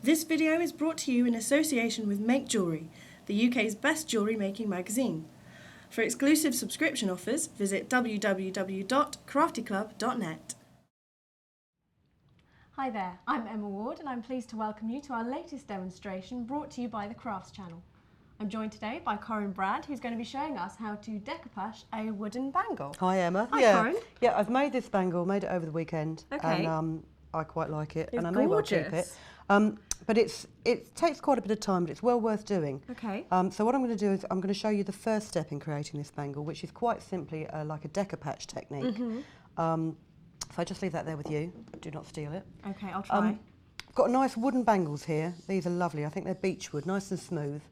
This video is brought to you in association with Make Jewellery, the UK's best jewellery making magazine. For exclusive subscription offers, visit www.craftyclub.net. Hi there, I'm Emma Ward and I'm pleased to welcome you to our latest demonstration brought to you by the Crafts channel. I'm joined today by Corinne Bradd, who's going to be showing us how to decoupage a wooden bangle. Hi Emma. Hi Corinne. Yeah, I've made this bangle, made it over the weekend, Okay. and I quite like it, It's and I may well keep gorgeous. it. But it takes quite a bit of time, but it's well worth doing. Okay. So what I'm going to do is I'm going to show you the first step in creating this bangle, which is quite simply like a decoupage technique. So I just leave that there with you. Do not steal it. Okay, I'll try. I've got nice wooden bangles here. These are lovely. I think they're beechwood, nice and smooth.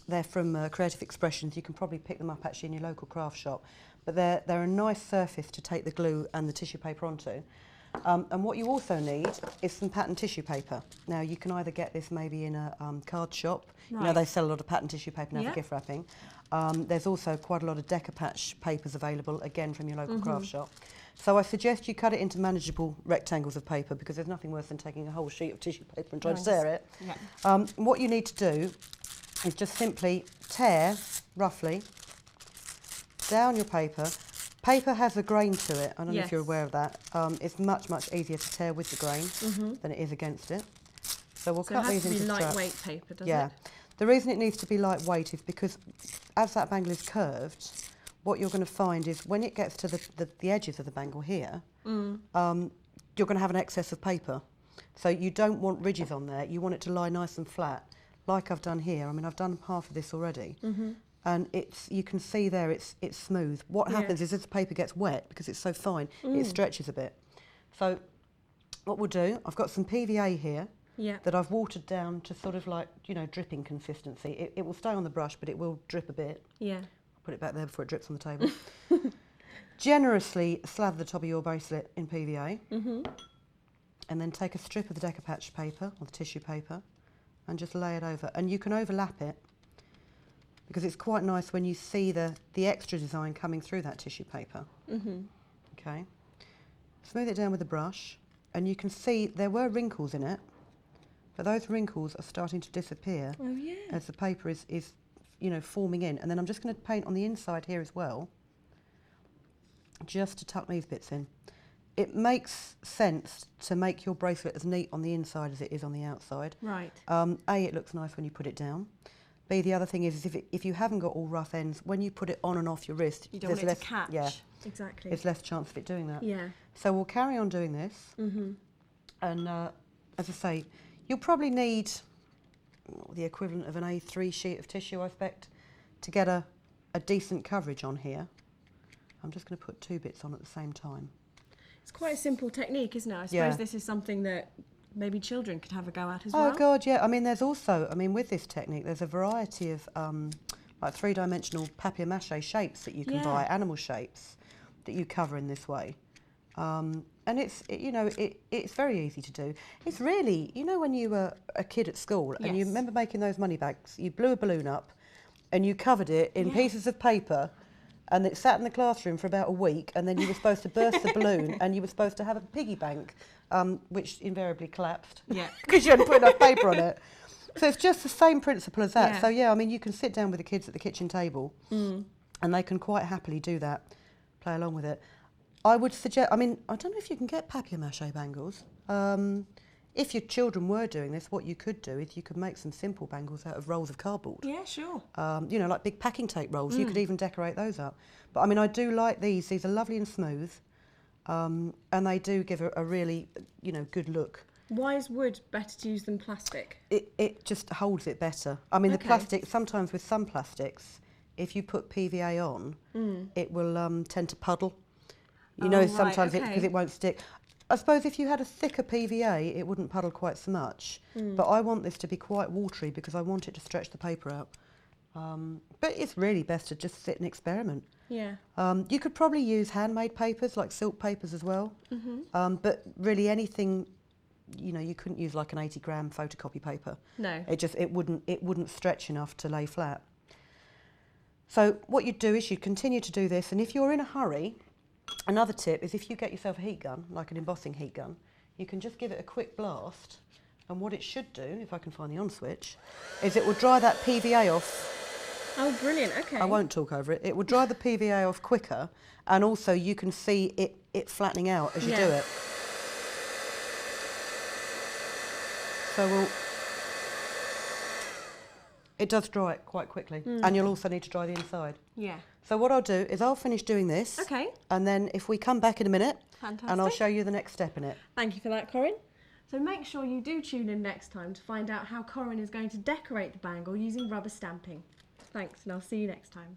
They're from Creative Expressions. You can probably pick them up actually in your local craft shop. But they're a nice surface to take the glue and the tissue paper onto. And what you also need is some pattern tissue paper. Now you can either get this maybe in a card shop. You know, Right. they sell a lot of pattern tissue paper now Yeah. for gift wrapping. There's also quite a lot of decoupage papers available, again from your local craft shop. So I suggest you cut it into manageable rectangles of paper, because there's nothing worse than taking a whole sheet of tissue paper and trying to tear it. Yeah. What you need to do is just simply tear, roughly, down your paper. Paper has a grain to it. I don't know if you're Yes. aware of that. It's much, much easier to tear with the grain than it is against it. So we'll So cut it has these to be into strips. lightweight paper, doesn't Yeah. it? The reason it needs to be lightweight is because as that bangle is curved, what you're going to find is when it gets to the edges of the bangle here, you're going to have an excess of paper. So you don't want ridges on there. You want it to lie nice and flat, like I've done here. I mean, I've done half of this already. And you can see there it's smooth. What happens is as the paper gets wet, because it's so fine, it stretches a bit. So what we'll do, I've got some PVA here Yeah. that I've watered down to sort of like, you know, dripping consistency. It will stay on the brush, but it will drip a bit. Yeah. I'll put it back there before it drips on the table. Generously slather the top of your bracelet in PVA. And then take a strip of the decoupage paper, or the tissue paper, and just lay it over. And you can overlap it, because it's quite nice when you see the extra design coming through that tissue paper. Okay. Smooth it down with a brush, and you can see there were wrinkles in it, but those wrinkles are starting to disappear Oh yeah. as the paper is you know, forming in. And then I'm just going to paint on the inside here as well, just to tuck these bits in. It makes sense to make your bracelet as neat on the inside as it is on the outside. Right. A, it looks nice when you put it down. B, the other thing is if you haven't got all rough ends, when you put it on and off your wrist, You don't want there's it to catch. Yeah, Exactly. there's less chance of it doing that. Yeah. So we'll carry on doing this. And as I say, you'll probably need the equivalent of an A3 sheet of tissue, I expect, to get a decent coverage on here. I'm just going to put two bits on at the same time. It's quite a simple technique, isn't it? I suppose Yeah. this is something that maybe children could have a go at as Oh well. God, yeah. I mean, there's also, with this technique, there's a variety of like three-dimensional papier-mâché shapes that you can buy, animal shapes that you cover in this way. And it's very easy to do. It's really, you know, when you were a kid at school and you Yes. remember making those money bags, you blew a balloon up and you covered it in pieces of paper, and it sat in the classroom for about a week, and then you were supposed to burst the balloon and you were supposed to have a piggy bank, which invariably collapsed. Yeah. Because you hadn't put enough paper on it. So it's just the same principle as that. Yeah. So yeah, I mean, you can sit down with the kids at the kitchen table and they can quite happily do that, play along with it. I would suggest, I don't know if you can get papier-mâché bangles. If your children were doing this, what you could do is you could make some simple bangles out of rolls of cardboard. Yeah, sure. You know, like big packing tape rolls. You could even decorate those up. But I do like these. These are lovely and smooth. And they do give a really, you know, good look. Why is wood better to use than plastic? It just holds it better. The Okay. plastic, sometimes with some plastics, if you put PVA on, it will tend to puddle. You know, right, sometimes okay. because it won't stick. I suppose if you had a thicker PVA, it wouldn't puddle quite so much. But I want this to be quite watery because I want it to stretch the paper out. But it's really best to just sit and experiment. Yeah. You could probably use handmade papers, like silk papers as well. But really anything, you know, you couldn't use like an 80-gram photocopy paper. No. It wouldn't stretch enough to lay flat. So what you'd do is you'd continue to do this, and if you're in a hurry, another tip is if you get yourself a heat gun, like an embossing heat gun, you can just give it a quick blast And what it should do, if I can find the on switch, is it will dry that PVA off. Oh, brilliant, okay. I won't talk over it. It will dry the PVA off quicker, and also you can see it flattening out as you do it. So it does dry it quite quickly, and you'll also need to dry the inside. Yeah. So what I'll do is I'll finish doing this, Okay. and then if we come back in a minute, Fantastic. and I'll show you the next step in it. Thank you for that, Corinne. So make sure you do tune in next time to find out how Corinne is going to decorate the bangle using rubber stamping. Thanks, and I'll see you next time.